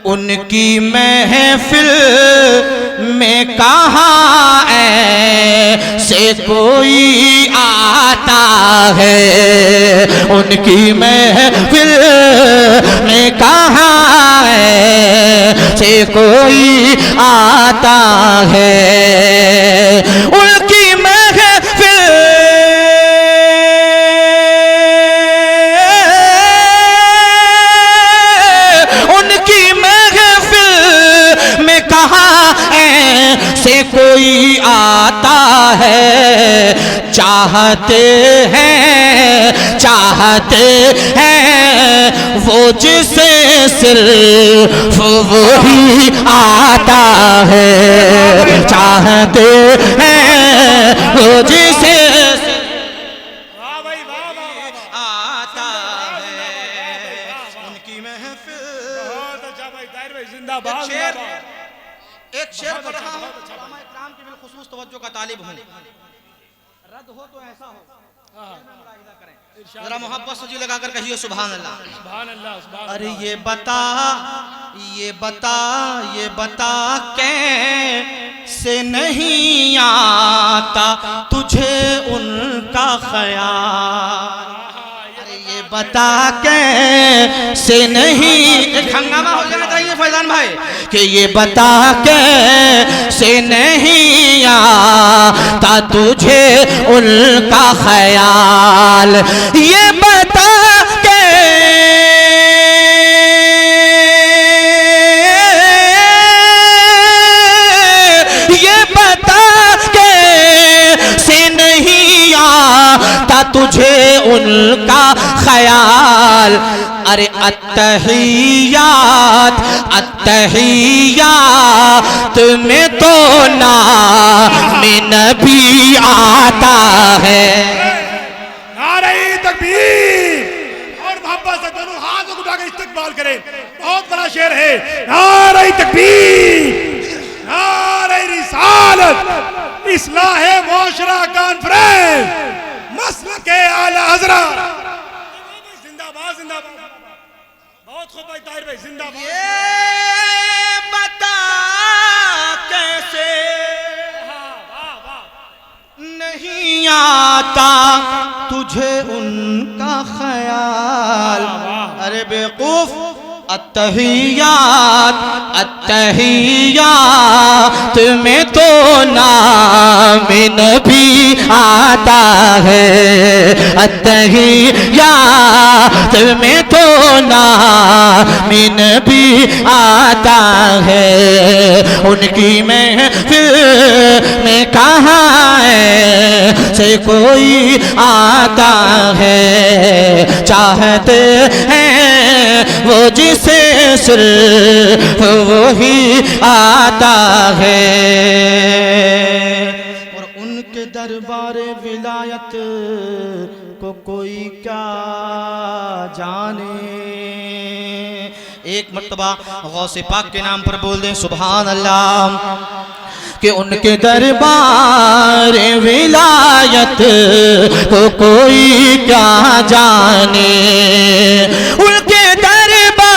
उनकी महफिल में कहाँ ऐसे कोई आता है, उनकी महफिल में कहाँ ऐसे कोई आता है। उनकी महफिल से कोई आता है। चाहते हैं वो जिसे सिर्फ वही आता है। चाहते हैं वो जिसे आता है। उनकी महफिल। बहुत अच्छा भाई, ताहिर भाई जिंदाबाद। एक शेर पढ़ रहा हूं, इकराम की बिलखुसूस तवज्जो का तालिब हूं। रद्द हो तो ऐसा हो, जरा मोहब्बत से जी लगाकर कहिए सुभान अल्लाह। सुभान अल्लाह, सुभान अल्लाह। अरे ये बता कैसे नहीं आता तुझे उनका ख्याल। ये बता कैसे नहीं, एक हंगामा हो जाना चाहिए फैजान भाई, कि ये बता कैसे नहीं आता तुझे उनका ख्याल। ये बता तुझे उनका ख्याल। अरे अत्तहियात में तो नाम नबी आता है। नारे तकबीर और मोहब्बत से दोनों हाथ उठा के इस्तकबाल करें। बहुत बड़ा शेर है। नारे तकबीर, नारे रिसालत, इस्लाह मुआशरा कॉन्फ्रेंस, मसलक के आला हज़रत। जिंदाबाद जिंदाबाद। बहुत खूब भाई, ताहिर भाई जिंदाबाद। ये बता कैसे नहीं आता तुझे उनका ख्याल। अरे बेवकूफ, अत्तहियात में तो नाम नबी आता है। अत्तहियात में तो नाम नबी आता है। उनकी महफिल में कहाँ से कोई आता है। चाहते हैं वो जिसे सिर्फ वही आता है। और उनके दरबार विलायत को कोई क्या जाने। एक मर्तबा गौसे पाक के नाम पर बोल दें सुभान अल्लाह। कि उनके दरबार विलायत को कोई क्या जाने। उनके दरबार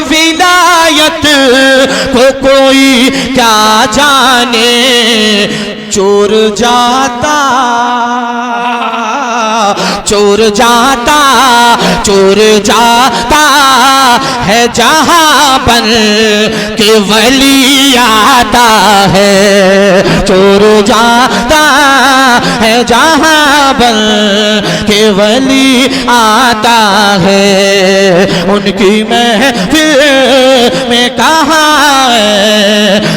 विलायत को कोई क्या जाने। चोर जाता है जहां बन के वली आता है। चोर जाता है जहां बन के वली आता है। उनकी महफिल में कहाँ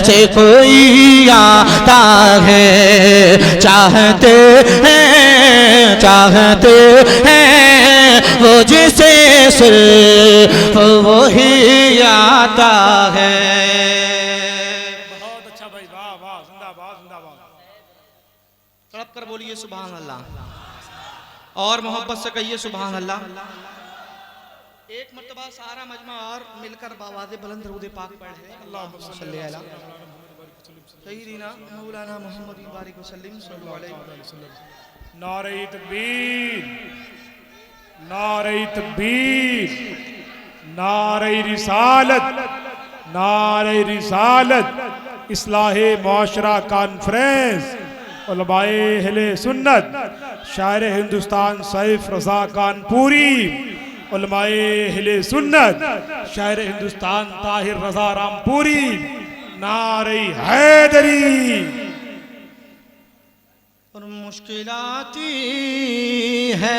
से कोई आता है। चाहते हैं वो जिसे सिर्फ वही आता है। बहुत अच्छा भाई, वाह वाह, जिंदाबाद जिंदाबाद। तड़प कर बोलिए सुभान अल्लाह और मोहब्बत से कहिए सुभान अल्लाह। एक मर्तबा सारा मजमा और मिलकर बावाज़े बुलंद दरूद पाक पढ़े। अल्लाहुम्मा सल्ली अला सय्यिदिना मौलाना मुहम्मद बारिक वसल्लम सल्लल्लाहु अलैहि वसल्लम। नारे तकबीर, नारे तकबीर, नारे रिसालत, नारे रिसालत। इस्लाहे मुआशरा कॉन्फ्रेंस उलमाए अहले सुन्नत शायर हिंदुस्तान सैफ रजा कानपुरी, उलमाए अहले सुन्नत शायर हिंदुस्तान ताहिर रजा रामपुरी। नारे हैदरी। और मुश्किलाती है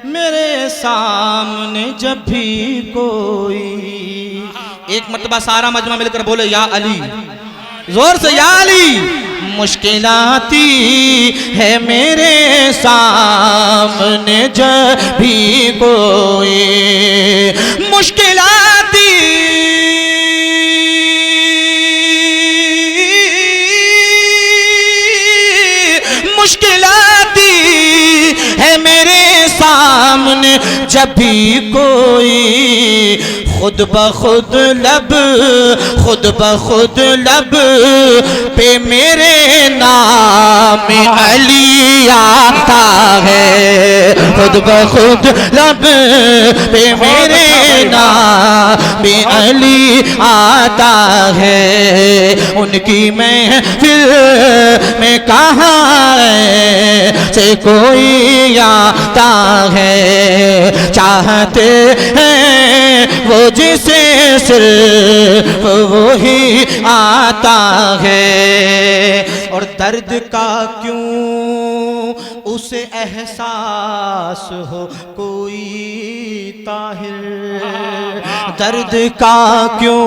मेरे सामने जब भी कोई। एक मर्तबा सारा मजमा मिलकर बोले या अली, जोर से या अली। मुश्किलाती है मेरे सामने जब भी कोई, मुश्किलाती मुश्किलाती है मेरे सामने जब भी कोई। खुद ब खुद लब पे मेरे नाम अली आता है। खुद ब खुद लब पे मेरे नाम अली आता है। उनकी महफिल में कहाँ से कोई आता है। चाहते हैं वो जिसे सिर्फ वो ही आता है। और दर्द का क्यों उसे एहसास हो कोई ताहिर। दर्द का क्यों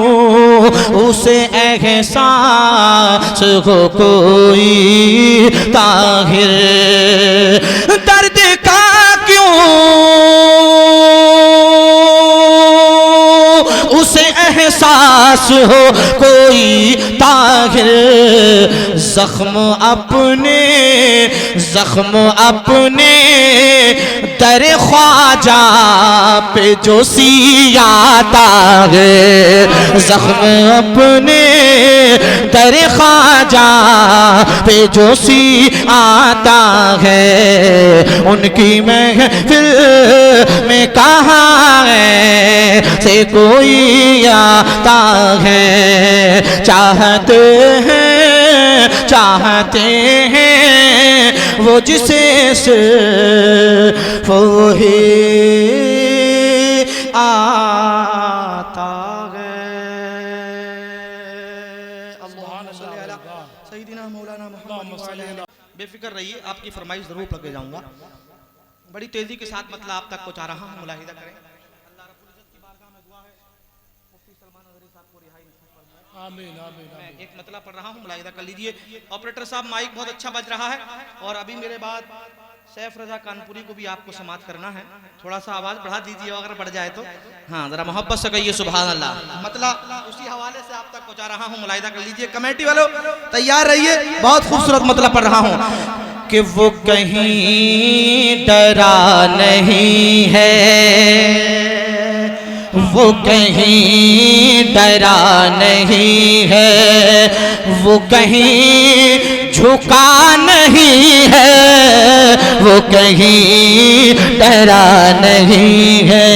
उसे एहसास हो कोई ताहिर। दर्द का क्यों उसे एहसास हो कोई ताहिर। जख्म अपने दर ख्वाजा पे जो सियाता है। जख्म अपने दर ख्वाजा पे जो सियाता है। उनकी महफिल में कहाँ से कोई आता है। चाहते हैं वो जिसे सिर्फ ही आता है। सैयदना मौलाना मोहम्मद। बेफिक्र रहिए, आपकी फरमाइश जरूर पढ़ के जाऊंगा। बड़ी तेजी के साथ मतलब आप तक पहुंचा रहा हूं। मुलाहिदा करें। अल्लाह रब्बुल इज्जत की बारगाह में दुआ है मुफ्ती सलमान नज़री साहब को रिहाई नसीब फरमाए। आमीन आमीन। मैं एक मतलब पढ़ रहा हूं, मुलाहिदा कर लीजिए। ऑपरेटर साहब माइक बहुत अच्छा बज रहा है। और अभी मेरे बाद सैफ रजा कानपुरी को भी आपको समाप्त करना है। थोड़ा सा आवाज बढ़ा दीजिए अगर बढ़ जाए तो। हाँ, जरा मोहब्बत से कहिए सुभान अल्लाह। मतलब उसी हवाले से आप तक पहुंचा रहा हूँ। मुलाहिदा कर लीजिए। कमेटी वालों तैयार रहिए, बहुत खूबसूरत मतलब पढ़ रहा हूँ। कि वो कहीं डरा नहीं है, वो कहीं डरा नहीं है, वो कहीं झुका नहीं है, वो कहीं डरा नहीं है,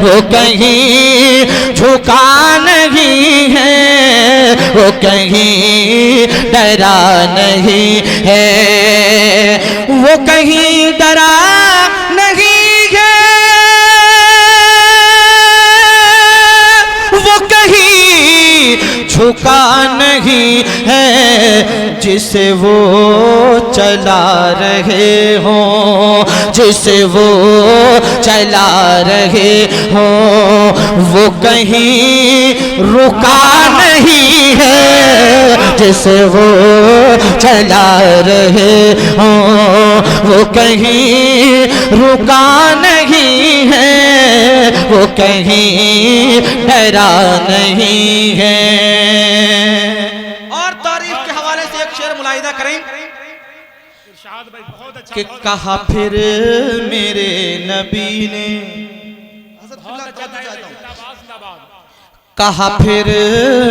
वो कहीं झुका नहीं है, वो कहीं डरा नहीं है, वो कहीं डरा नहीं है, वो कहीं झुका नहीं है, जिसे वो चला रहे हो, जिसे वो चला रहे हो, वो कहीं रुका नहीं है, जिसे वो चला रहे हो, वो कहीं रुका नहीं है, वो कहीं डरा नहीं है। और तारीफ के हवाले से एक शेर मुलाहिदा करें कि कहा फिर मेरे नबी ने, कहा फिर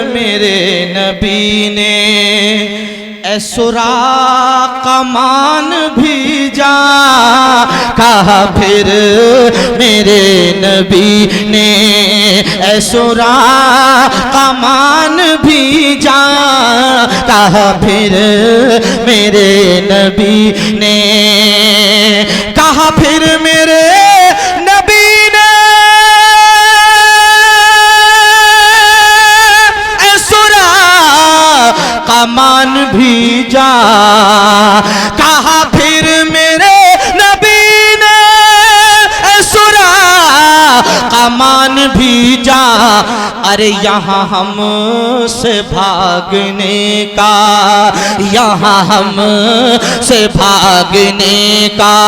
मेरे नबी ने ऐसुरा कमान भी जा कहा फिर मेरे नबी ने, ऐसुरा कमान भी जा कहा फिर मेरे नबी ने, कहा फिर मेरे नबी ने ऐसुरा कमान भी जा, कहा फिर मेरे नबी ने ऐसुरा कमान भी जा। अरे यहाँ हम से भागने का, यहाँ हम से भागने का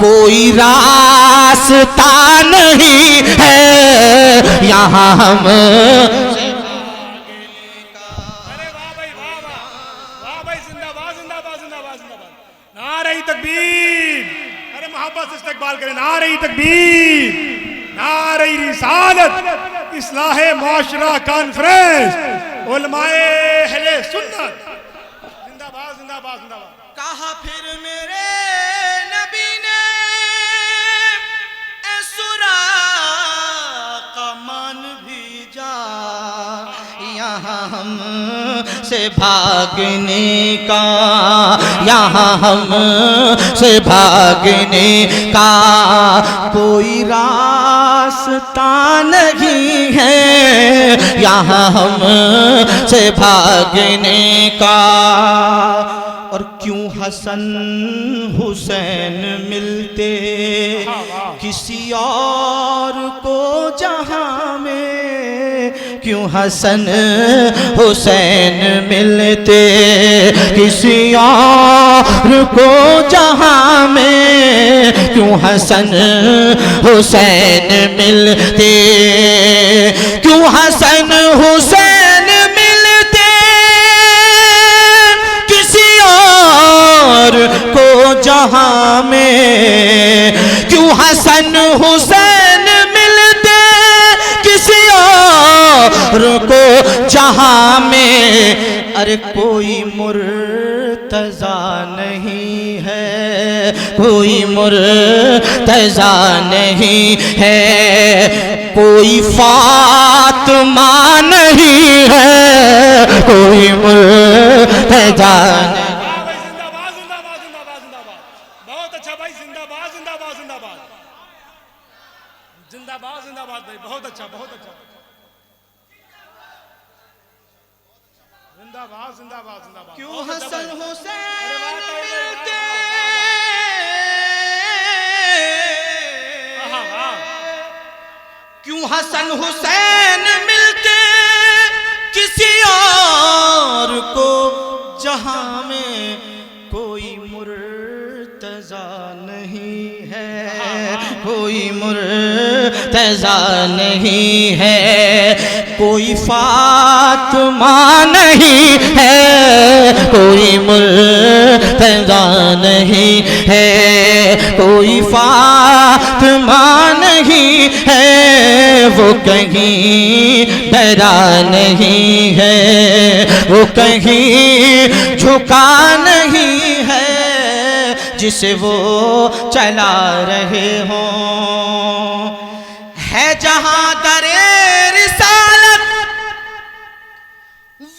कोई रास्ता नहीं है, यहाँ हम से भागने का। अरे वाह भाई, वाह वाह वाह भाई, जिंदाबाद जिंदाबाद जिंदाबाद जिंदाबाद, नारे तकबीर। अरे मोहब्बत से इस्तकबाल करें, नारे तकबीर, नारे रिसालत, इस्लाह माशरा कॉन्फ्रेंस, उलमाए अहले सुन्नत, जिंदाबाद जिंदाबाद जिंदाबाद। कहा फिर मेरे नबी ने ऐसुरा कमान भी जा, यहाँ हम से भागने का, यहाँ हम से भागने का कोई रास्ता नहीं है, यहाँ हम से भागने का। और क्यों हसन हुसैन मिलते किसी और को जहां में, क्यों हसन हुसैन मिलते किसी और को जहां में, क्यों हसन हुसैन मिलते, क्यों हसन हुसैन मिलते किसी और को जहां में, क्यों हसन हुसैन मिलते किसी और को जहां में। अरे कोई मुर्तजा नहीं है, कोई मुर्तजा नहीं है, कोई फातिमा नहीं है, कोई मुर्तजा नहीं। जिंदाबाद जिंदाबाद जिंदाबाद जिंदाबाद, बहुत अच्छा भाई, जिंदाबाद जिंदाबाद जिंदाबाद जिंदाबाद जिंदाबाद भाई, बहुत अच्छा बहुत अच्छा, जिंदाबाद जिंदाबाद जिंदाबाद। क्यों हसन हुसैन मिलते, क्यों हसन हुसैन मिलते किसी और को जहां में, कोई मुर्तजा नहीं है, कोई मुर्तजा नहीं है, कोई फातिमा नहीं है, कोई मुर्तजा नहीं है, कोई फातिमा नहीं है, वो कहीं डरा नहीं है, वो कहीं झुका नहीं है, जिसे वो चला रहे हों। है जहां दरे रिसालत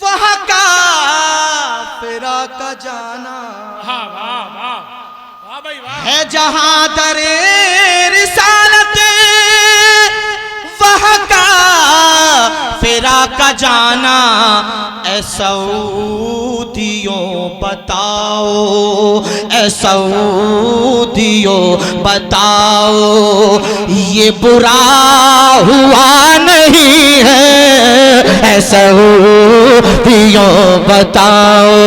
वहां काफिरा का जाना, वाह वाह वाह वाह भाई वाह। है जहां दरे रिसालत वहां काफिरा का जाना। ऐ सऊदियों बताओ, ऐ सऊदियों बताओ, ये बुरा हुआ नहीं है, ऐ सऊदियों बताओ,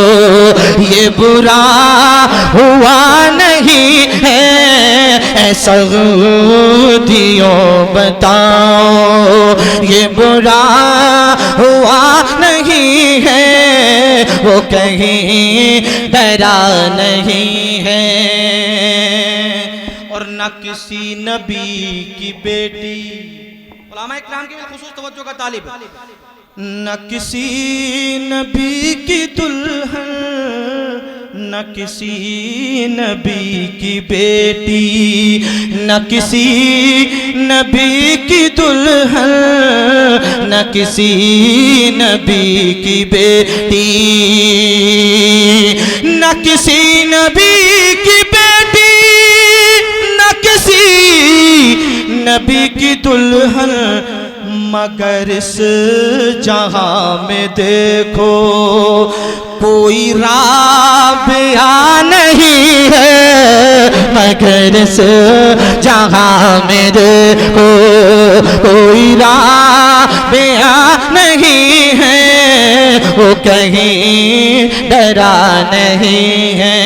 ये बुरा हुआ नहीं है, ऐ सऊदियों बताओ, ये बुरा हुआ नहीं है, वो कहीं डरा नहीं है। और न किसी नबी की बेटी, उलमा इकराम की खुसूस तवज्जो का तालिब, न किसी नबी की दुल्हन, न किसी नबी की बेटी, न किसी नबी की दुल्हन, न किसी नबी की बेटी, न किसी नबी की बेटी, न किसी नबी की दुल्हन, मगर इस जहां में देखो कोई राबिया नहीं है, मगर इस जहां में देखो कोई राबिया नहीं है, वो कहीं डरा नहीं है।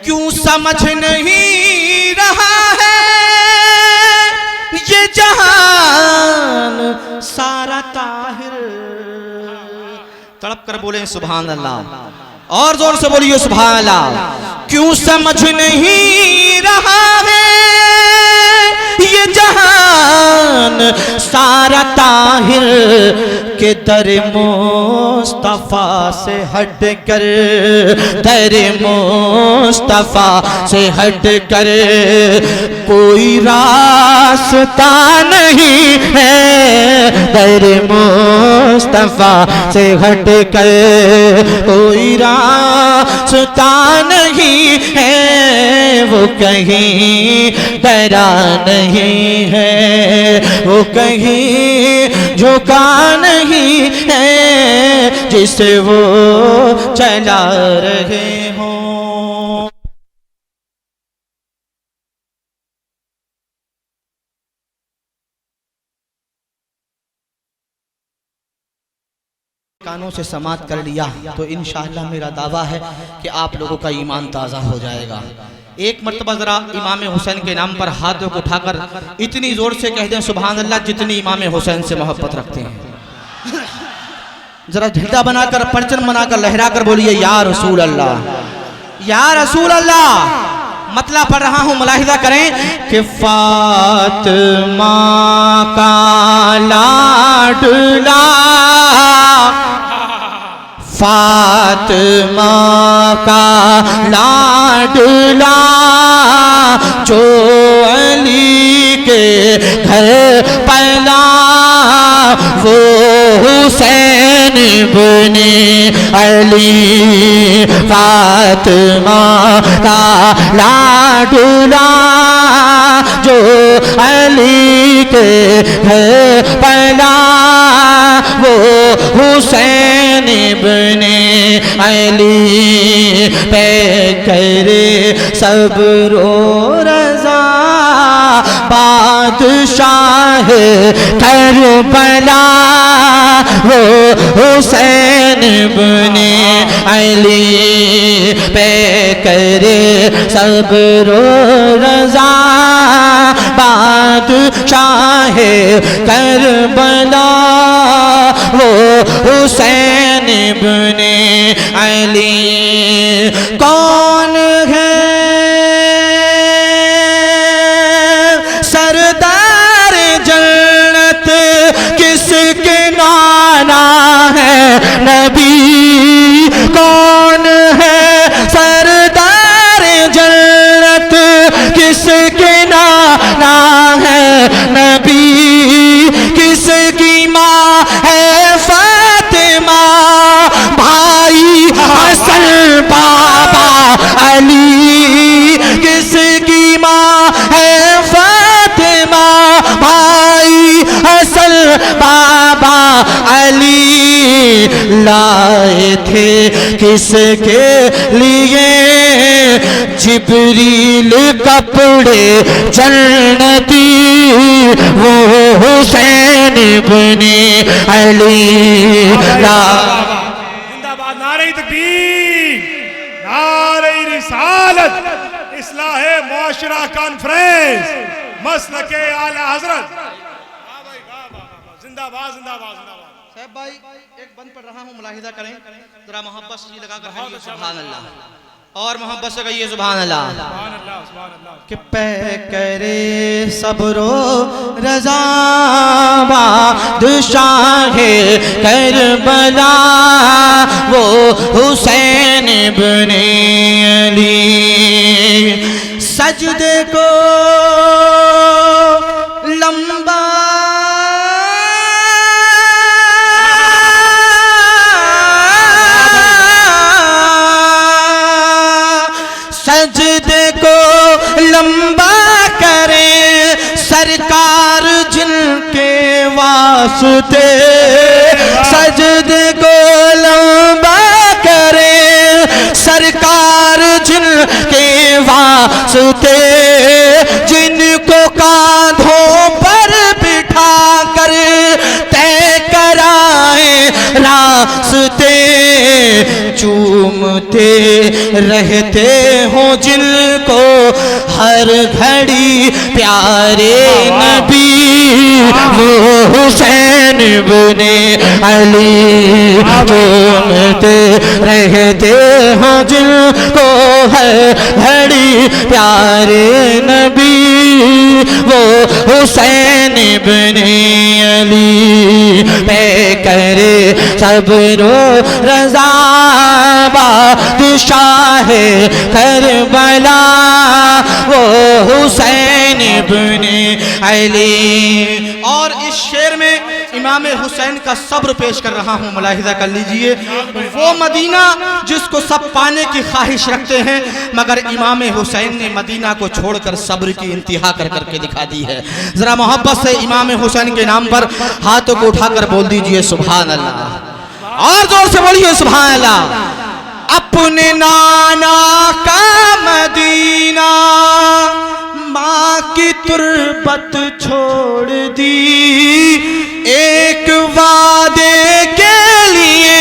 क्यों समझ नहीं रहा है ये जहान सारा ताहिर, तड़प कर बोले सुभान अल्लाह, और जोर से बोलिए सुभान अल्लाह। क्यों समझ नहीं रहा है ये जहान सारा ताहिर, के दर मुस्तफा से हट कर, दर मुस्तफा से हट कर कोई रास्ता नहीं है, दर मुस्तफा से हट कर कोई रास्ता नहीं है, वो कहीं डरा नहीं है, वो कहीं झुका नहीं है, जिसे वो चला रहे हों। कानों से समात कर लिया तो इंशाअल्लाह मेरा दावा है कि आप लोगों का ईमान ताज़ा हो जाएगा। एक मर्तबा जरा इमाम हुसैन के नाम पर हाथों को उठाकर इतनी जोर से कह दें सुभान अल्लाह, जितनी इमाम हुसैन से मोहब्बत रखते हैं। जरा झंडा बनाकर, परचम बनाकर, लहरा कर बोलिए या रसूल अल्लाह, या रसूल अल्लाह। मतलब पढ़ रहा हूं, मुलाहिजा करें कि फातिमा का लाडला, फातिमा का लाडला, जो अली के घर पैदा, वो हुसैन इब्ने अली, फातिमा का लाडला, जो अली के घर पैदा, वो हुसैन इब्ने अली, पे करे सब्र रज़ा, बादशाह करबला, वो हुसैन इब्ने अली, पे करे सब्र रज़ा, बादशाह करबला, वो हुसैन इब्ने अली। कौन है सरदार जन्नत, किसके नाना है नबी, कौन है सरदार जन्नत, किसके नाना है नबी, किसकी माँ है फातिमा, भाई हसन बाबा अली, किसकी माँ है फातिमा, भाई हसन बाबा अली, लाए थे किसके लिए जिब्रील कपड़े जन्नती, वो हुसैन इब्ने अली। जिंदाबाद, नारे तकबीर, नारे रिसालत, इस्लाहे मुआशरा कॉन्फ्रेंस, मसलके आला हजरत। जिंदाबाद जिंदाबाद जिंदाबाद। साहब भाई एक बंद पढ़ रहा हूँ, मुलाहिजा करें जरा, मोहब्बत से लगा कर सुभान अल्लाह। और मोहब्बत से कहिए सुभान अल्लाह। सुभान अल्लाह, सुभान अल्लाह। कि पै करे सब्रो रज़ा बादशाहे करबला वो हुसैन इब्ने अली सजदे को लंबा सजदे को लंबा करें सरकार जिनके वास्ते सजदे को लंबा करें सरकार जिनके वास्ते जिनको कांधों पर बिठा कर तय कराए रास्ते चूमते रहते हो जिनको हर घड़ी प्यारे नबी वो हुसैन इब्ने अली चूमते रहते हो जिनको हर घड़ी प्यारे नबी वो हुसैन इब्ने अली पे करे सब्रो रज़ा बादशाहे करबला वो हुसैन इब्ने अली। और इस शेर में इमाम हुसैन का सब्र पेश कर रहा हूँ, मुलाहिजा कर लीजिए। वो मदीना जिसको सब पाने की ख्वाहिश रखते हैं मगर इमाम हुसैन ने मदीना को छोड़कर सब्र की इंतहा कर करके दिखा दी है। जरा मोहब्बत से इमाम हुसैन के नाम पर हाथों को उठाकर बोल दीजिए सुभान अल्लाह, और जोर से बोलिए सुभान अल्लाह। अपने नाना का मदीना माँ की तुरबत छोड़ दी एक वादे के लिए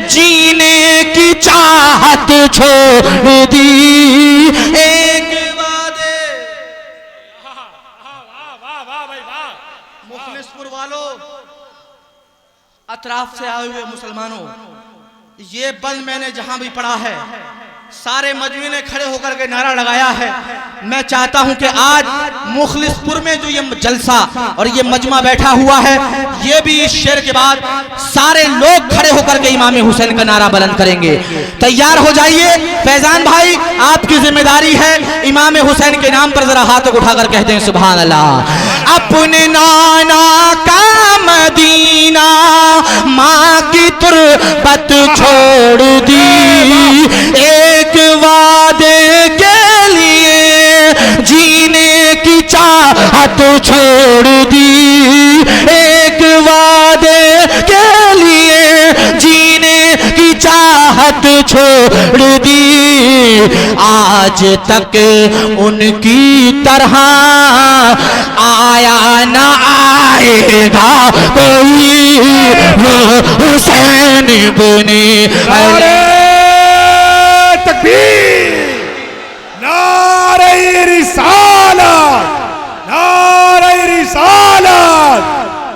जीने की चाहत छोड़ दी एक वादे। मुखलिसपुर वालों, अतराफ से आए हुए मुसलमानों, ये बंद मैंने जहां भी पढ़ा है सारे मजमे ने खड़े होकर के नारा लगाया है। मैं चाहता हूं कि आज मुखलिसपुर में जो ये जलसा और ये मजमा बैठा हुआ है ये भी इस शेर के बाद सारे लोग खड़े होकर के इमाम हुसैन का नारा बुलंद करेंगे। तैयार हो जाइए फैजान भाई, आपकी जिम्मेदारी है इमाम हुसैन के नाम पर जरा हाथ उठाकर कहते हैं सुभान अल्लाह। अपने नाना का मदीना माँ की तुरबत छोड़ दी एक वादे के लिए जीने की चाहत छोड़ दी एक वादे के लिए जीने की चाहत छोड़ दी। आज तक उनकी तरह आया न आएगा कोई वो हुसैन इब्ने अली। नारे रिसालत, नारे रिसालत,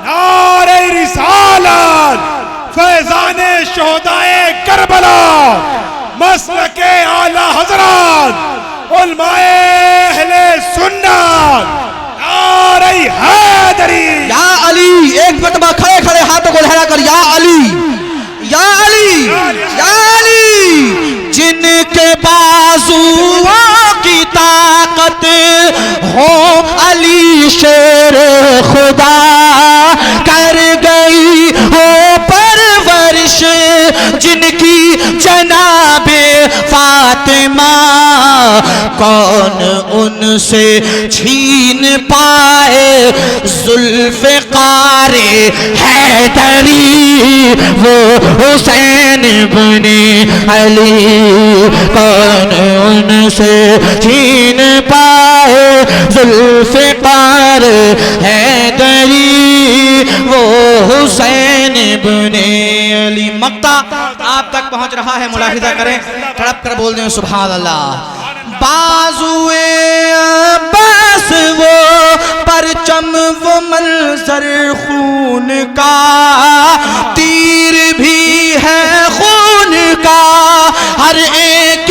नारे रिसालत, फैज़ाने शोहदाए करबला, मसलके आला हज़रत, उलमाए अहले सुन्नत, नारे हैदरी। या अली, एक मरतबा खड़े खड़े हाथों को लहरा कर या अली, या अली, या अली। जिनके बाजुओं की ताकत हो अली शेर खुदा कर गई हो परवरिश जिनकी जनाबे फातिमा कौन उनसे छीन पाए जुल्फ़िकारे हैदरी वो हुसैन इब्ने अली कौन उनसे छीन पाए जुल्फ़िकार हैदरी वो हुसैन इब्ने अली। मक्ता आप तक पहुंच रहा है, मुलाहिजा करें, तड़प कर बोल दें सुभान अल्लाह। बाजुए अब्बास वो परचम वो मंजर खून का तीर भी है खून का हर एक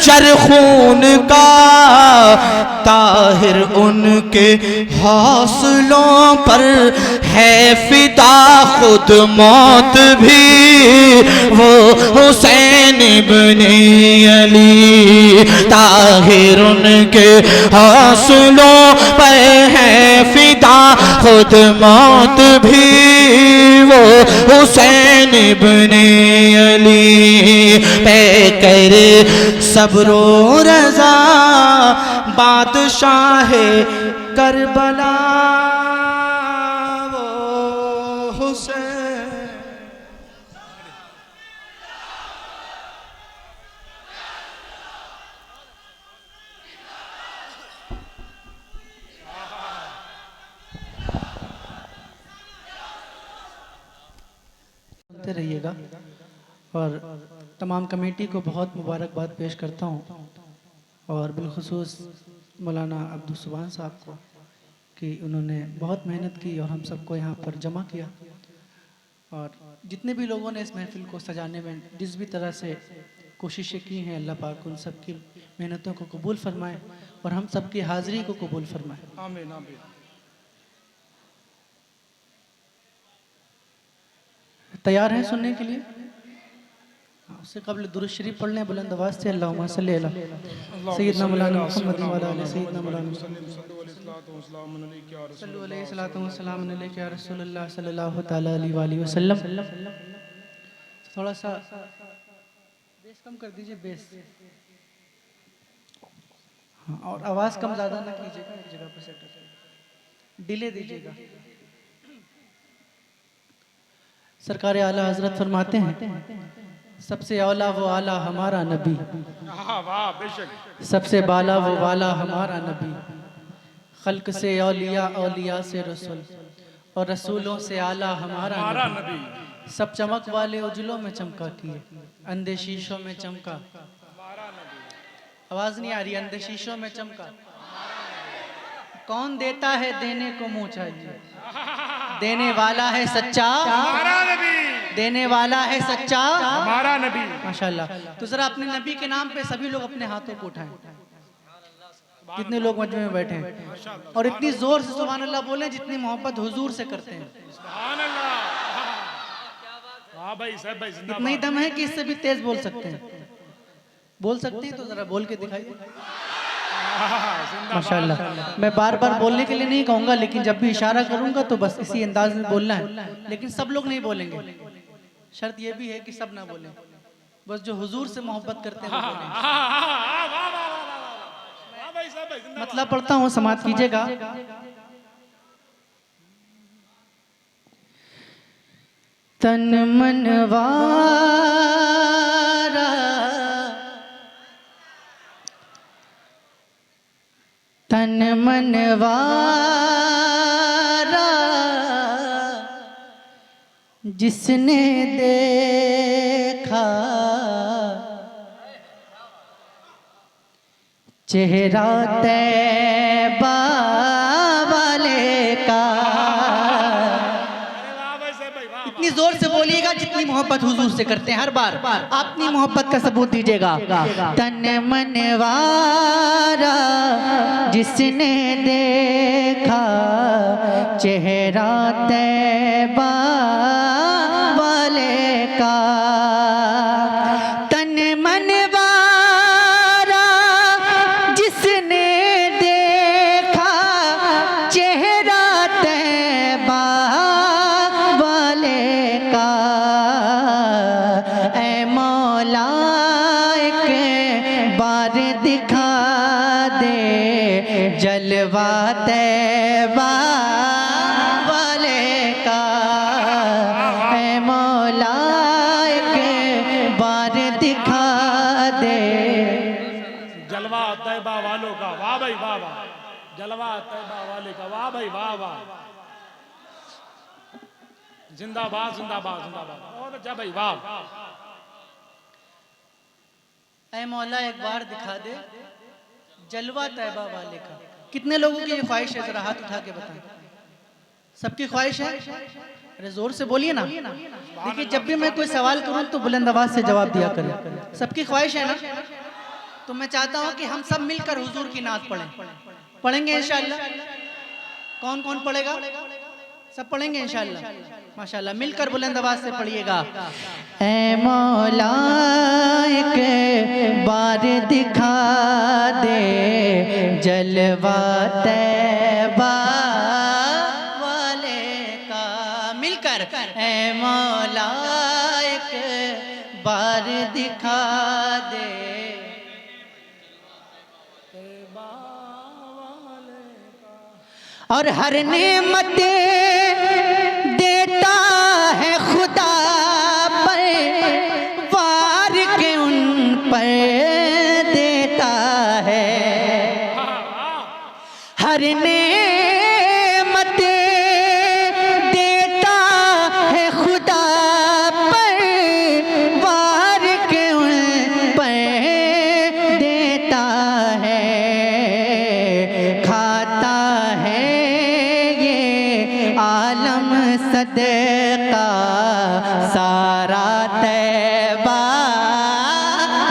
जरखून का ताहिर उनके हौसलों पर है फिदा खुद मौत भी वो हुसैन इब्ने अली। ताहिर उनके हौसलों पर है फिदा खुद मौत भी वो हुसैन इब्ने अली। पे करे सब्रो रजा बादशाह करबला वो हुसैन। सुनते रहिएगा और तमाम कमेटी को बहुत मुबारकबाद पेश करता हूँ और बिलखुसूस मौलाना अब्दुल सुभान साहब को कि उन्होंने बहुत मेहनत की और हम सबको यहाँ पर जमा किया। और जितने भी लोगों ने इस महफिल को सजाने में जिस भी तरह से कोशिशें की हैं, अल्लाह पाक उन सब की मेहनतों को कबूल फरमाए और हम सब की हाज़िरी को कबूल फरमाए। आमीन आमीन। तैयार हैं सुनने के लिए? उससे कबल दुरूद शरीफ पढ़ लें बुलंद आवाज़ से। अल्लाहुम्मा सल्ली अला सय्यदना मौलाना मुहम्मद व अला सय्यदना मौलाना सल्लल्लाहु अलैहि या रसूलुल्लाह सल्लल्लाहु तआला अलैहि वसल्लम। थोड़ा सा बेस कम कर दीजिए, बेस। हाँ, और आवाज़ कम ज़्यादा ना कीजिएगा, एक जगह पर सेट डिले दीजिएगा। सरकार आला हजरत फरमाते हैं सबसे औला वो आला हमारा नबी, सबसे बाला वो वाला हमारा नबी। खल्क से औलिया, औलिया से रसूल और रसूलों से आला हमारा नबी। सब चमक वाले उजलों में चमका किए, अंधे शीशों में चमका। आवाज नहीं आ रही। अंधे शीशों में चमका। कौन देता है देने को मुँह चाहिए, देने वाला है सच्चा हमारा नबी, देने वाला है सच्चा हमारा नबी। माशाल्लाह। तो जरा अपने नबी के नाम पे सभी लोग अपने हाथों को उठाएं। कितने लोग मजमे में बैठे हैं और इतनी जोर से सुभान अल्लाह बोले जितनी मोहब्बत हुजूर से करते हैं। सुभान अल्लाह। वाह भाई साहब भाई जिंदाबाद। इतना ही दम है कि इससे भी तेज बोल सकते हैं। बोल सकते हैं तो जरा बोल के दिखाइए। माशाल्लाह। मैं बार बार बोलने के लिए नहीं कहूंगा, लेकिन जब भी इशारा करूंगा तो बस इसी अंदाज में बोलना है। लेकिन सब लोग नहीं बोलेंगे, शर्त यह भी है कि सब ना बोलें, बस जो हुजूर से मोहब्बत करते हैं वो बोलें। मतलब पढ़ता हूँ, समाप्त कीजिएगा। तन मनवारा तन मनवारा जिसने देखा चेहरा तैबा वाले का। इतनी जोर से बोलिएगा जितनी मोहब्बत हुजूर से करते हैं। हर बार अपनी मोहब्बत का सबूत दीजिएगा। तन मनवारा जिसने देखा चेहरा तैबा वाले का। तन मनवारा जिसने देखा चेहरा तैबा वाले का। ऐ मौला एक बार दिखा दे जलवा तैबा वाले का। ऐ मौला एक बार दिखा दे जलवा तैबा वालों का। वाह भाई वाह वाह। जलवा तैबा वाले का। वाह भाई वाह वाह। जिंदाबाद जिंदाबाद जिंदाबाद। बहुत अच्छा भाई वाह। ऐ मौला एक बार दिखा दे जलवा तैबा वाले का। कितने लोगों की ये ख्वाहिश है? जरा हाथ उठा के बताएं। सबकी ख्वाहिश है? अरे जोर से बोलिए ना। देखिए जब भी मैं कोई सवाल करूं तो बुलंद आवाज से जवाब दिया करें। सबकी ख्वाहिश है ना? तो मैं चाहता हूं कि हम सब मिलकर हुजूर की नात पढ़ें। पढ़ेंगे इंशाअल्लाह? कौन कौन पढ़ेगा? सब पढ़ेंगे इंशाअल्लाह। माशाअल्लाह, मिलकर बुलंद आवाज से पढ़िएगा। ऐ मौला एक बार दिखा दे जलवा तैबा वाले का। मिलकर ऐ मौला एक बार दिखा दे। और हर नेमत देता है खुदा पर, वार के उन पर देता है। हर नेमत देता है खुदा पर, वार के उन पर देता है। खाता है आलम सदका सारा तैबा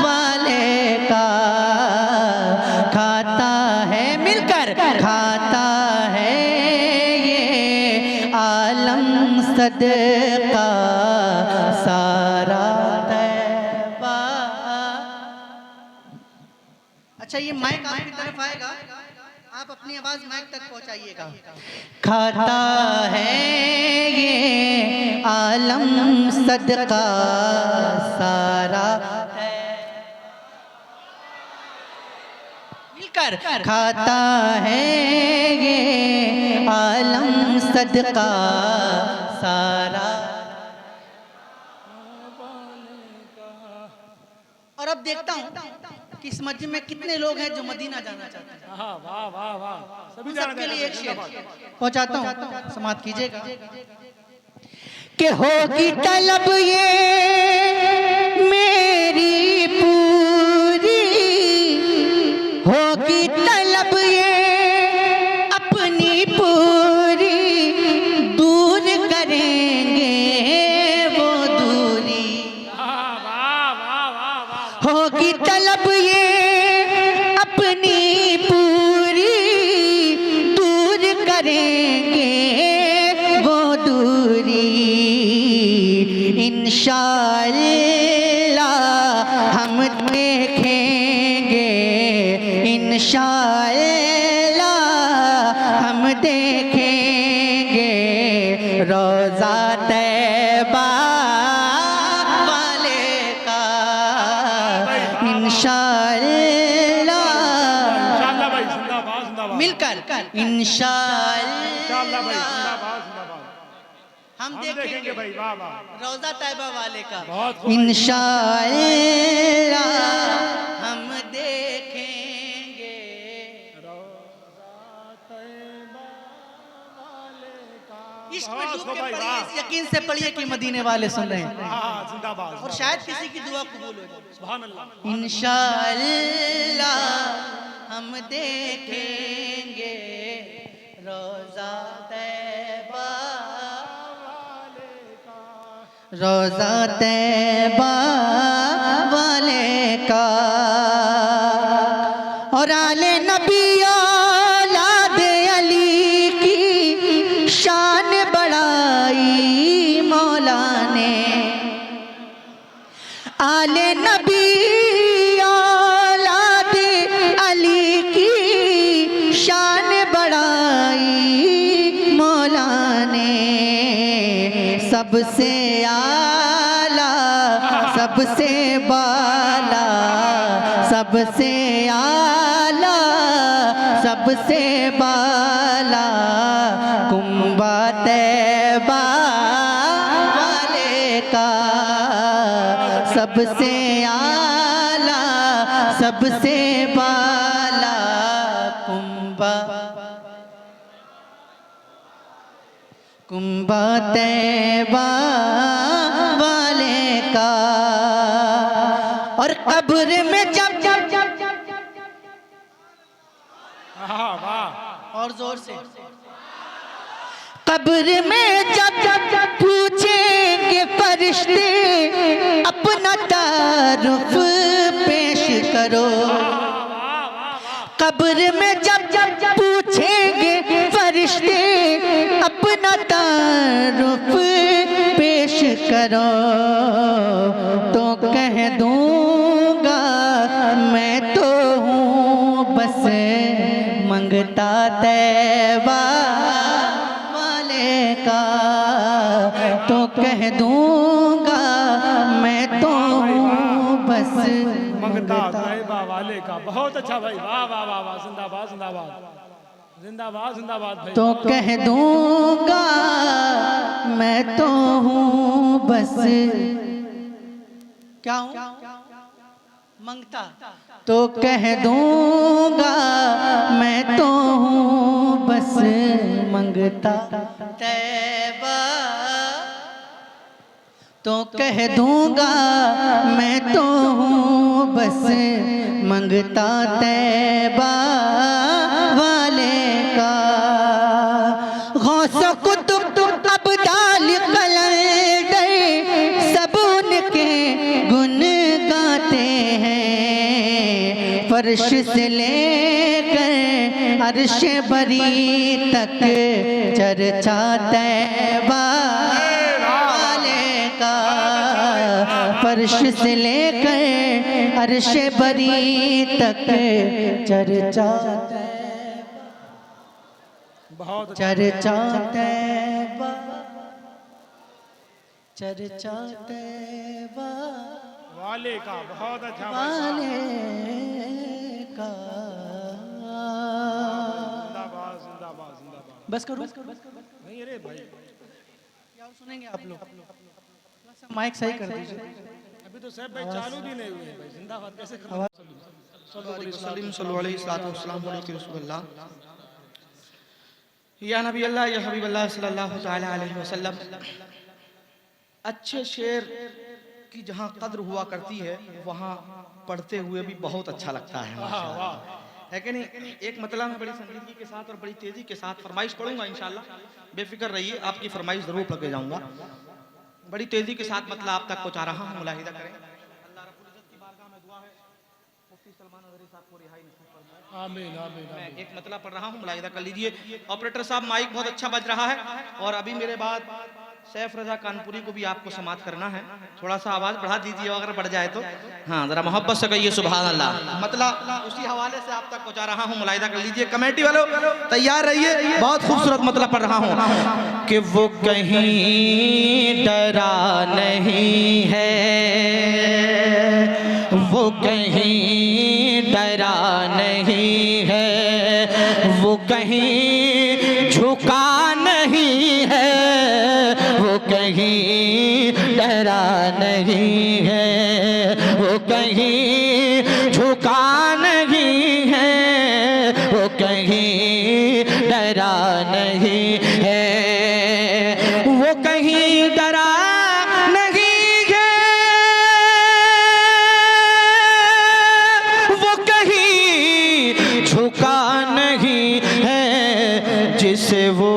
वाले का। खाता है, मिलकर खाता है ये आलम सदका सारा तैबा। अच्छा, ये माइक आपकी तरफ आएगा, आप अपनी आवाज माइक तक पहुंचाइएगा। खाता है ये आलम सदका सारा है। मिलकर खाता है ये आलम सदका सारा। और अब देखता हूँ कि इस मस्जिद में कितने लोग हैं जो मदीना जाना चाहते हैं। वाह वाह वाह, सभी सबके लिए एक शेर पहुंचाता हूँ, समाप्त कीजिएगा। कि होगी तलब ये मेरी पूरी, होगी तलब ये अपनी पूरी, दूर करेंगे वो दूरी। होगी तलब ये अपनी पूरी, दूर करेंगे वो दूरी। इंशाअल्लाह हम देखेंगे, इंशाअल्लाह हम देखेंगे रोज़ा तैबा वाले का। इंशाअल्लाह भाई, जिंदाबाद जिंदाबाद। मिलकर इंशाअल्लाह हम देखेंगे भाई। वाह वाह, रोज़ा तैबा वाले का। बहुत खूब। इंशाअल्लाह हम देखेंगे इश्क में डूब के पढ़िए, इस यकीन से पढ़िए कि मदीने वाले सुन रहे हैं। जिंदाबाद। और शायद किसी की दुआ कबूल हो जाए। सुभान अल्लाह। इंशाअल्लाह हम देखेंगे रोज़ा तैबा, रोज़ा तैबा वाले का। और आले नबी औलाद अली की शान बढ़ाई मौला ने। आले नबी औलाद अली की शान बढ़ाई मौला ने। सबसे आला, सबसे बाला, सबसे आला, सबसे बाला कुंबा तैबा वाले का। सबसे आला, सबसे बाला कुंबा, कुंबा तैबा वाले का। और कब्र में जब और जोर से, कब्र में जब पूछेंगे फरिश्ते अपना तारुफ पेश करो। कब्र में जब जब पूछेंगे फरिश्ते अपना तारुफ पेश करो तो कह दूंगा मैं तो हूँ बस मंगता तैबा वाले का, तो कह दूंगा मैं तो हूँ बस मंगता तैबा वाले का। बहुत अच्छा भाई, वाह वाह वाह वाह, जिंदाबाद जिंदाबाद जिंदाबाद जिंदाबाद भाई। तो कह दूंगा मैं तो हूँ बस क्या हूँ मंगता, तो कह दूंगा मैं तो हूँ बस मंगता तैबा, तो कह दूंगा मैं तो हूँ बस मंगता तैबा वाले का। गौस कुतुब अब्दाल कलंदर सब उनके गुन गाते हैं, फर्श से लेकर अर्श बरी तक चर्चा तैबा वाले का, फर्श से लेकर अर्श बरी तक चर्चा बहुत चर्चा तैबा, चर्चा तैबा वाले का। बहुत अच्छा भाई, वाले का। जिंदाबाद जिंदाबाद जिंदाबाद। बस करो नहीं अरे भाई, क्या सुनेंगे आप लोग, माइक सही कर दीजिए। अभी तो सब भाई चालू भी नहीं हुए भाई, जिंदाबाद कैसे कर या नबी अल्लाह या हबीब अल्लाह सल्लल्लाहु ताला अलैहि वसल्लम। अच्छे शेर की जहाँ कद्र हुआ करती है वहाँ पढ़ते हुए भी बहुत अच्छा लगता है, है कि नहीं। एक मतलब मैं बड़ी संजीदगी के साथ और बड़ी तेजी के साथ फरमाइश पढ़ूंगा इंशाल्लाह, बेफिक्र रहिए, आपकी फरमाइश जरूर पढ़ के जाऊंगा। बड़ी तेजी के साथ मतलब आप तक पहुंचा रहा हूँ, मुलाहिदा करें। अल्लाह रब्बुल इज्जत की बारगाह में दुआ है मुफ्ती सलमान अज़हरी साहब को रिहाई नसीब फरमाए। आमीन आमीन। मैं एक मतलब पढ़ रहा हूँ, मुलाहिदा कर लीजिए। ऑपरेटर साहब माइक बहुत अच्छा बज रहा है और अभी मेरे बाद सैफ रजा कानपुरी को भी आपको समाप्त करना है, थोड़ा सा आवाज बढ़ा दीजिए अगर बढ़ जाए तो। हाँ जरा मोहब्बत से कहिए सुभान अल्लाह। मतलब उसी हवाले से आप तक पहुंचा रहा हूँ, मुलाहिदा कर लीजिए। कमेटी वालों तैयार रहिए, बहुत खूबसूरत मतलब पढ़ रहा हूँ कि वो कहीं डरा नहीं है, वो कहीं डरा नहीं है, वो कहीं झुका नहीं है, वो कहीं डरा नहीं है, वो कहीं झुका नहीं है, वो कहीं डरा नहीं है, वो कहीं डरा नहीं है, वो कहीं झुका नहीं है, जिसे वो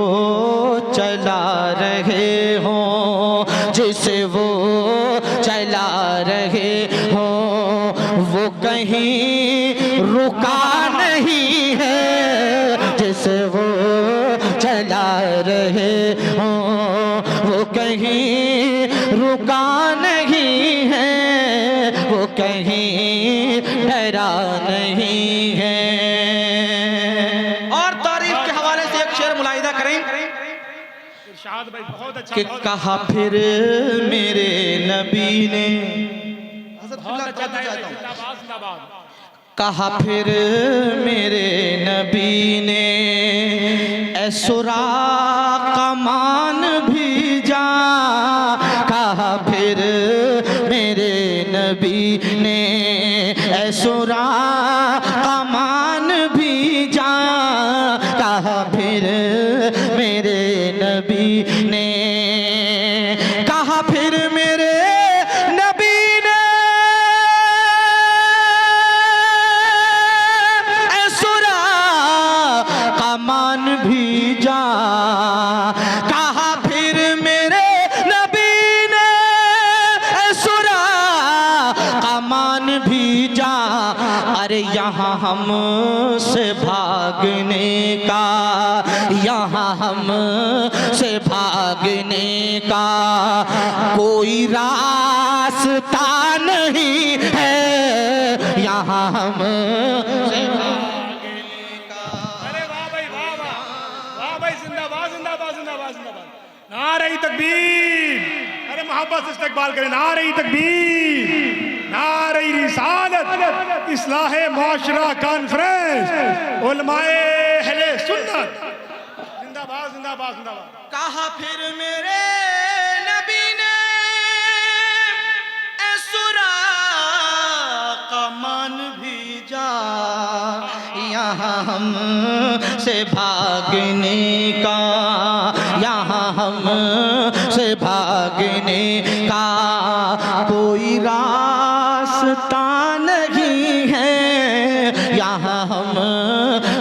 चला रहे हो, जिसे वो चला रहे हो, वो कहीं रुका नहीं है, जिसे वो चला रहे हो, वो कहीं रुका नहीं है, वो कहीं डरा नहीं है। और तारीफ के हवाले से एक शेर मुलाहिदा करें। इरशाद भाई बहुत अच्छा। कि कहा फिर मेरे नबी ने, बहुत अच्छा था, जिंदाबाद जिंदाबाद। कहा फिर मेरे नबी ने ऐ सुराक़ मान भी जा, कहा फिर मेरे नबी ने ऐ सुराक़ मान भी जा, कहा फिर मेरे नबी ने, कहा फिर मेरे नबी ने ऐ सुराक़ मान भी जा, कहा फिर मेरे नबी ने ऐ सुराक़ मान भी जा, अरे यहाँ हम से भागने का, यहाँ हम से भागने का कोई रास्ता नहीं है, यहाँ हम से भागने का। अरे वाह भाई, वाह वाह वाह भाई, जिंदाबाद जिंदाबाद जिंदाबाद जिंदाबाद। नारे तकबीर, अरे मोहब्बत से इस्तकबाल करें। नारे तकबीर, नारे रिसालत, इस्लाहे मुआशरा कॉन्फ्रेंस, उलमाए अहले सुन्नत, जिंदाबाद जिंदाबाद जिंदाबाद। कहा फिर मेरे नबी ने ऐ सुराक़ा मान भी जा, यहाँ हम से भागने का, यहाँ हम से भागने का कोई रास्ता नहीं है, यहाँ हम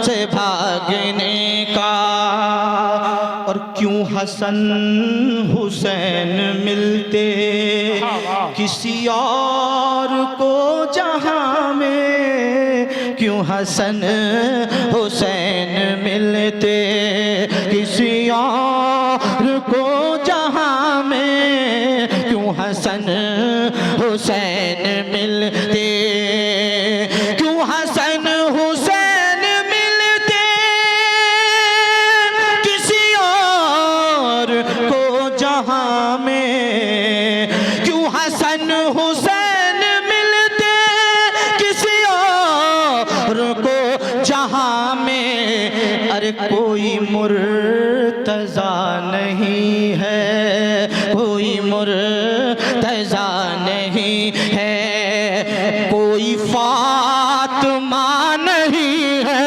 से भागने का। और क्यों हसन हुसैन मिलते किसी और को जहां में, क्यों हसन हुसैन मिलते किसी और को जहां में, क्यों हसन हुसैन मिलते, क्यों हसन हुसैन मिलते किसी और को जहां में, क्यों हसन हुसैन मिलते किसी और को जहां में। अरे कोई मुर्तज़ा नहीं है, कोई मुर्तज़ा नहीं है, कोई फातिमा नहीं है,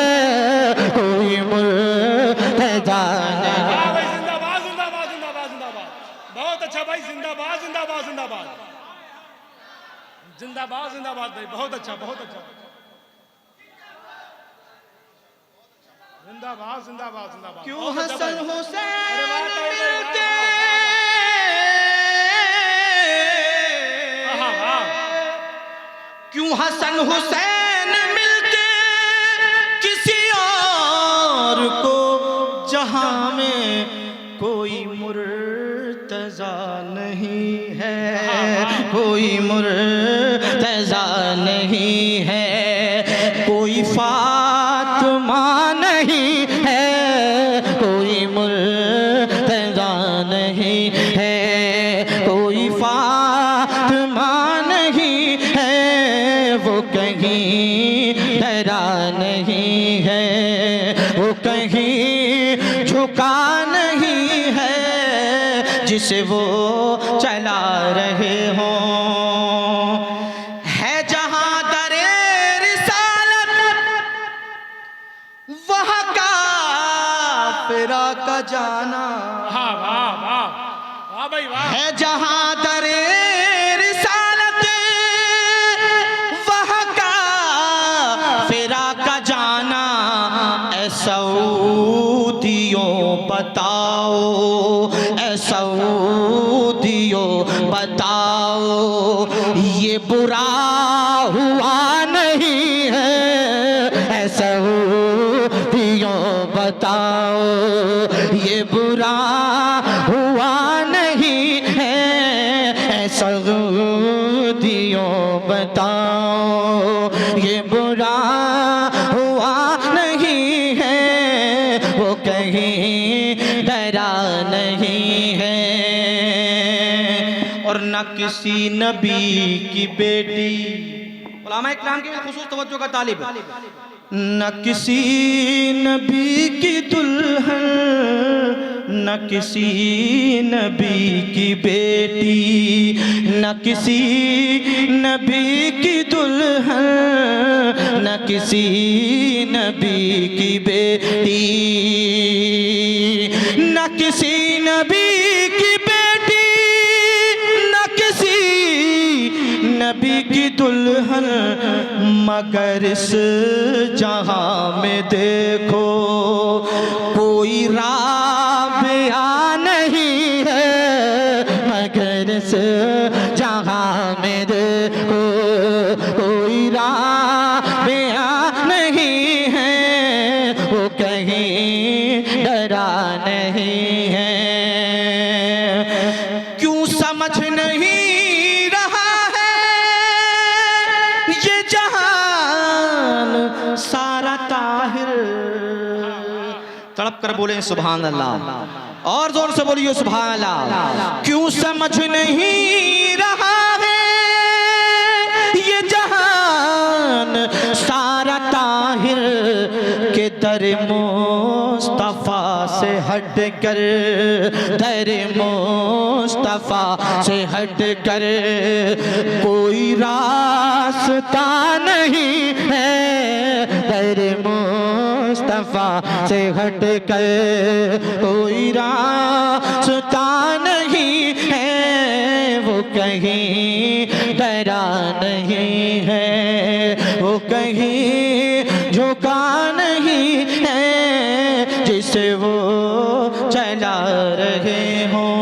कोई मुर्तज़ा नहीं। वाह भाई, जिंदाबाद जिंदाबाद जिंदाबाद जिंदाबाद। बहुत अच्छा भाई, जिंदाबाद जिंदाबाद जिंदाबाद जिंदाबाद जिंदाबाद भाई, बहुत अच्छा बहुत अच्छा। जिंदाबाद जिंदाबाद जिंदाबाद। क्यों बहुत अच्छा हसन भाई। हुसैन अरे वाह, वाह, वाह, मिलते, वाह, वाह, वाह। क्यों हसन हुसैन मिलते किसी और को जहां में, कोई मुर्तज़ा नहीं है, कोई मुर्तज़ा नहीं है, कोई फातिमा नहीं है, कोई मुर्तज़ा नहीं है, कोई फातिमा नहीं है, वो कहीं डरा नहीं है, वो कहीं झुका नहीं है, जिसे वो चला रहे हों। है जहां दरे रिसालत वहां काफिरा का जाना, वाह वाह वाह वाह भाई वाह। है जहां दरे रिसालत वहां काफिरा का जाना। ऐ सऊदियों बताओ, ऐ सऊदियों बताओ, ये बुरा हुआ नहीं है, ऐ सऊदियों बताओ, ये बुरा हुआ नहीं है, ऐ सऊदियों बताओ, ये बुरा हुआ नहीं है, वो कहीं डरा नहीं है। और न किसी नबी की बेटी, उलमा इकराम की खुसूस तवज्जो का तालिब, न किसी नबी की दुल्हन, न किसी नबी की बेटी, न किसी नबी की दुल्हन, न किसी नबी की बेटी, न किसी नबी की बेटी, न किसी नबी की दुल्हन, मगर इस जहां में देखो कोई राबिया नहीं है, मगर इस जहां में देखो कोई राबिया तड़प कर बोले सुभान अल्लाह, और जोर से बोलिए सुभान अल्लाह। क्यों समझ नहीं रहा है ये जहान सारा ताहिर के दर मुस्तफा से हट कर, दर मुस्तफा से हट कर कोई रास्ता नहीं है, दर मुस्तफा से हट कर कोई रास्ता नहीं है, वो कहीं डरा नहीं है, वो कहीं झुका नहीं है, जिसे वो चला रहे हों।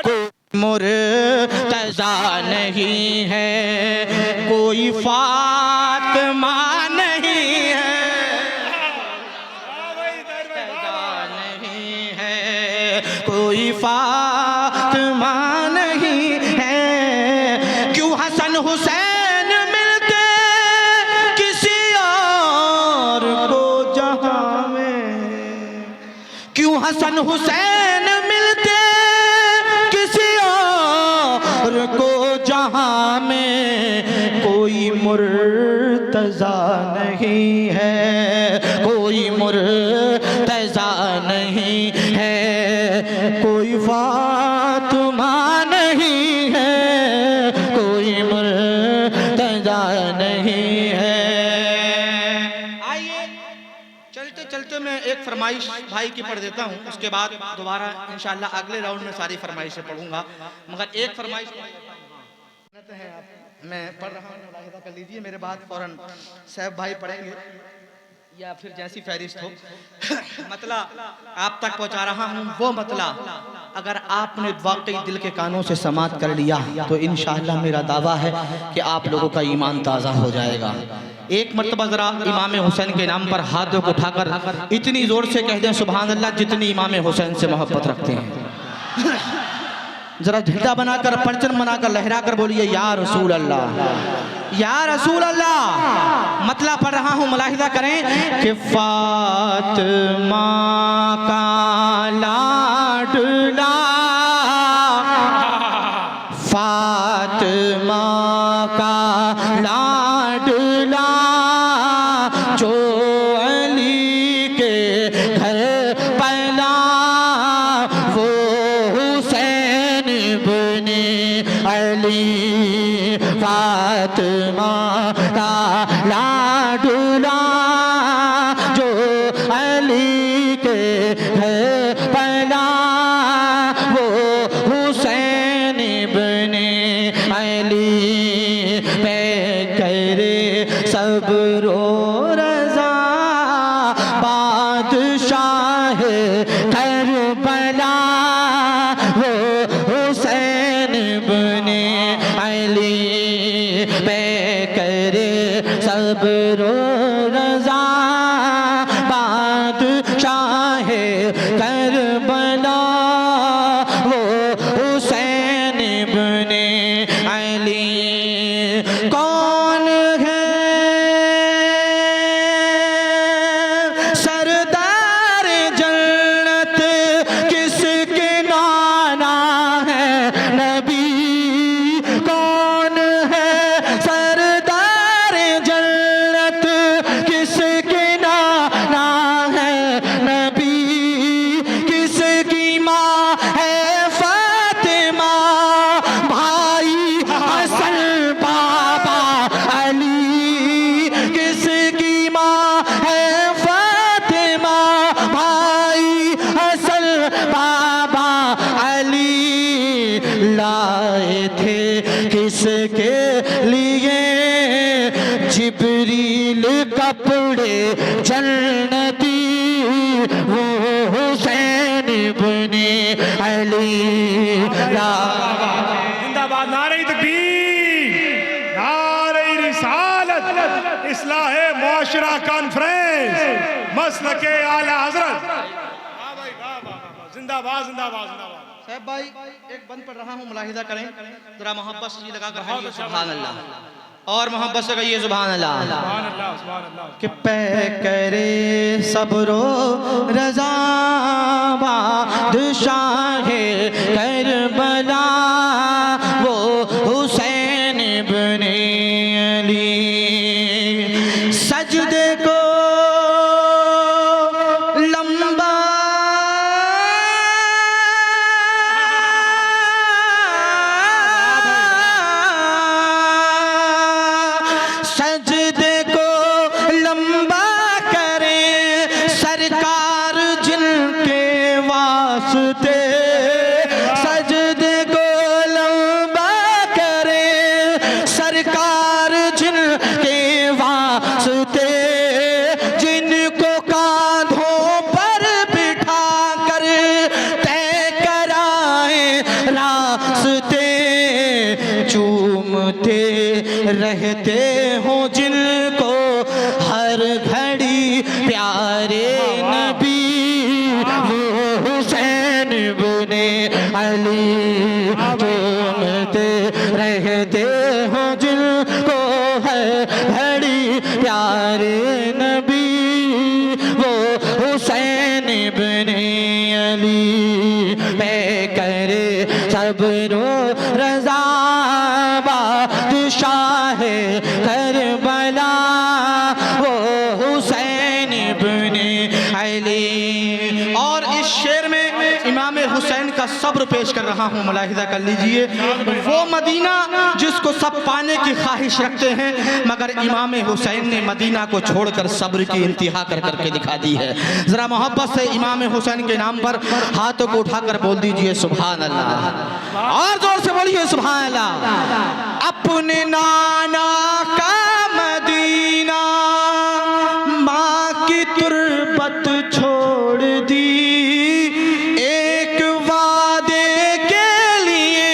कोई मुर्तज़ा नहीं है, कोई फातिमा नहीं है, नहीं है, कोई फातिमा नहीं है। क्यों हसन हुसैन मिलते किसी और को जहां में, क्यों हसन हुसैन मिलते को जहां में, कोई मुर्तज़ा नहीं है, कोई मुर्तज़ा नहीं है, कोई फातिमा नहीं है, कोई मुर्तज़ा नहीं है। आइए चलते चलते मैं एक फरमाइश भाई की पढ़ देता हूँ, उसके बाद दोबारा इंशाल्लाह अगले राउंड में सारी फरमाइशें पढ़ूंगा, मगर एक फरमाइश है आप मैं पढ़ रहा हूँ, मुलाहिज़ा कर लीजिए, मेरे बाद फौरन साहब भाई पढ़ेंगे या फिर जैसी फहरिस्त हो। मतला आप तक पहुँचा रहा हूँ, वो मतला अगर आपने वाकई दिल के कानों से समात कर लिया तो इंशाअल्लाह मेरा दावा है कि आप लोगों का ईमान ताज़ा हो जाएगा। एक मर्तबा जरा इमाम हुसैन के नाम पर हाथों को उठाकर इतनी जोर से कह दें सुभान अल्लाह, जितनी इमाम हुसैन से मोहब्बत रखते हैं। जरा झंडा बनाकर परचम बनाकर लहरा कर बोलिए या रसूल अल्लाह, या रसूल अल्लाह। मतलब पढ़ रहा हूँ, मुलाहिज़ा करें कि फातिमा का लाडला, फातिमा का लाडला जो अली के घर पैदा, वो हुसैन इब्ने अली, फातिमा का लाडला जो अली के घर पैदा, वो हुसैन इब्ने अली पे करे सब्र रज़ा, बादशाह करबला, वो हुसैन इब्ने अली पे करे कपड़े जन्नती वो हुसैन इब्ने अली। जिंदाबाद, नारे तकबीर, नारे रिसालत, इस्लाहे मुआशरा कॉन्फ्रेंस, मसलके आला हजरत। वाह भाई वाह वाह वाह, जिंदाबाद जिंदाबाद जिंदाबाद। साहब भाई एक बंद पढ़ रहा हूँ, मुलाहिदा करें जरा, मोहब्बत से जी लगा कर कहिए सुभान अल्लाह, और मोहब्बत से कहिए सुभान अल्लाह। सुभान अल्लाह सुभान अल्लाह। कि पै करे सब्रो रज़ा बादशाह करबला वो हुसैन इब्ने अली। सजदे को लंबा सजदे को लंबा करें सरकार जिनके वास्ते, सजदे को लंबा करें सरकार जिनके वास्ते, जिनको कांधों पर बिठा कर तय कराए रास्ते, चूमते रहते हो जिनको हर घड़ी प्यारे नबी वो हुसैन इब्ने अली। चूमते रहते हो जिनको हर घड़ी प्यारे नबी वो हुसैन इब्ने अली। मैं करे सबरो रज़ा बादशाह करबला वो हुसैन इब्ने अली। और इस शेर में इमाम हुसैन का सब्र पेश कर रहा हूँ, मुलाहिदा कर लीजिए। वो मदीना जिसको सब पाने की ख्वाहिश रखते हैं, मगर इमाम हुसैन ने मदीना को छोड़कर सब्र की इंतहा कर करके दिखा दी है। जरा मोहब्बत से इमाम हुसैन के नाम पर हाथों को उठाकर बोल दीजिए सुभान अल्लाह, और जोर से बोलिए सुभान अल्लाह। अपने नाना का मदीना माँ की तुरबत छोड़ दी, एक वादे के लिए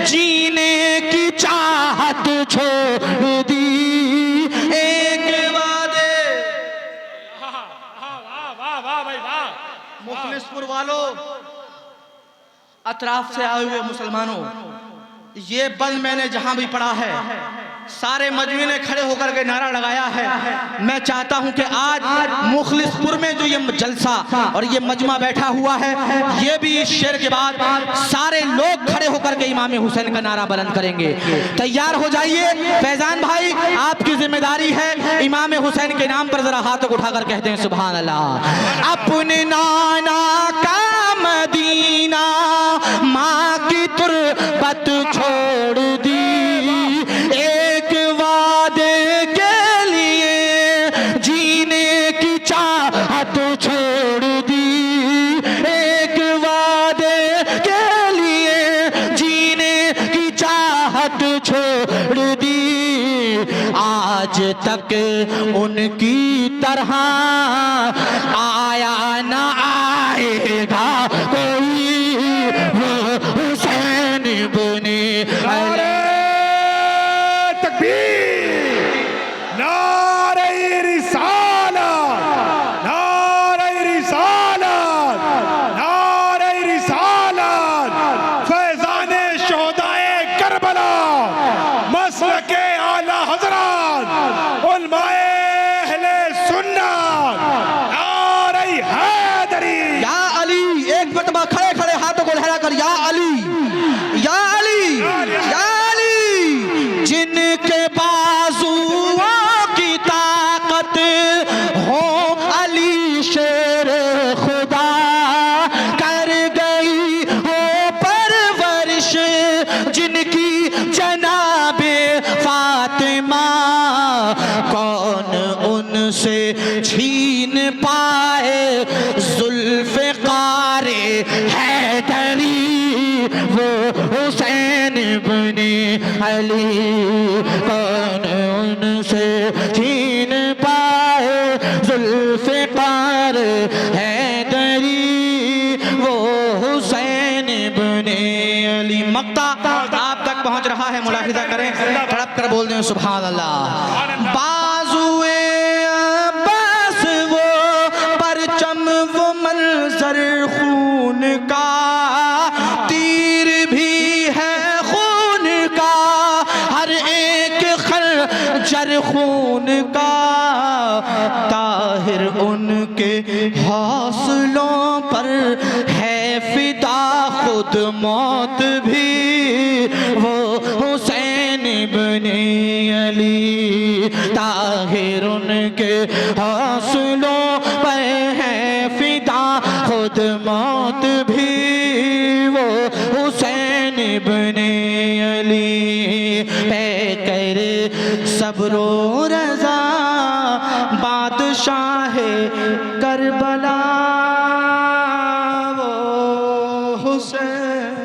जीने की चाहत छोड़ दी, एक वादे। वाह वाह वाह वाह भाई वाह। मुखलिसपुर वालों, अतराफ से आए हुए मुसलमानों, ये बंद मैंने जहां भी पढ़ा है सारे मजमे ने खड़े होकर के नारा लगाया है। मैं चाहता हूं कि आज मुखलिसपुर में जो ये जलसा और ये मजमा बैठा हुआ है, ये भी इस शेर के बाद सारे लोग खड़े होकर के इमाम हुसैन का नारा बुलंद करेंगे। तैयार हो जाइए फैजान भाई, आपकी जिम्मेदारी है। इमाम हुसैन के नाम पर जरा हाथ उठाकर कहते हैं सुभान अल्लाह। अपने नाना का मदीना माँ की तुरबत छोड़ दी, एक वादे के लिए जीने की चाहत छोड़ दी, एक वादे के लिए जीने की चाहत छोड़ दी। आज तक उनकी तरह आया ना आएगा कोई वो हुसैन इब्ने अली। नारे रिसालत, नारे रिसालत, नारे रिसालत, फैज़ाने शोहदाए करबला, मसलके आला हजरत, उलमाए अहले सुन्नत, नारे हैदरी। या अली, एक मरतबा खड़े खड़े हाथों को लहरा कर या अली, या अली, या अली। जिनके बाजुओं की ताकत हो अली शेर खुदा, कर गई हो परवरिश जिनकी जनाबे फातिमा, कौन उनसे छीन पाए जुल्फ़िकारे हैदरी वो हुसैन इब्ने अली, कौन उनसे छीन पाए जुल्फ़िकार हैदरी वो हुसैन इब्ने अली। मक्ता आप तक पहुंच रहा है, मुलाहिजा करें, तड़प कर बोल दें सुभान अल्लाह। बाजुए अब्बास वो परचम वो मंजर खून का, तीर भी है खून का, हर एक खंजर खून का। ताहिर उनके हौसलों पर है फिदा, खुद मौत भी वो हुसैन इब्ने अली। ताहिर उनके हौसलों पर है फिदा, खुद मौत भी वो हुसैन इब्ने अली। पैकर सब्रो रज़ा बादशाह करबला वो हुसैन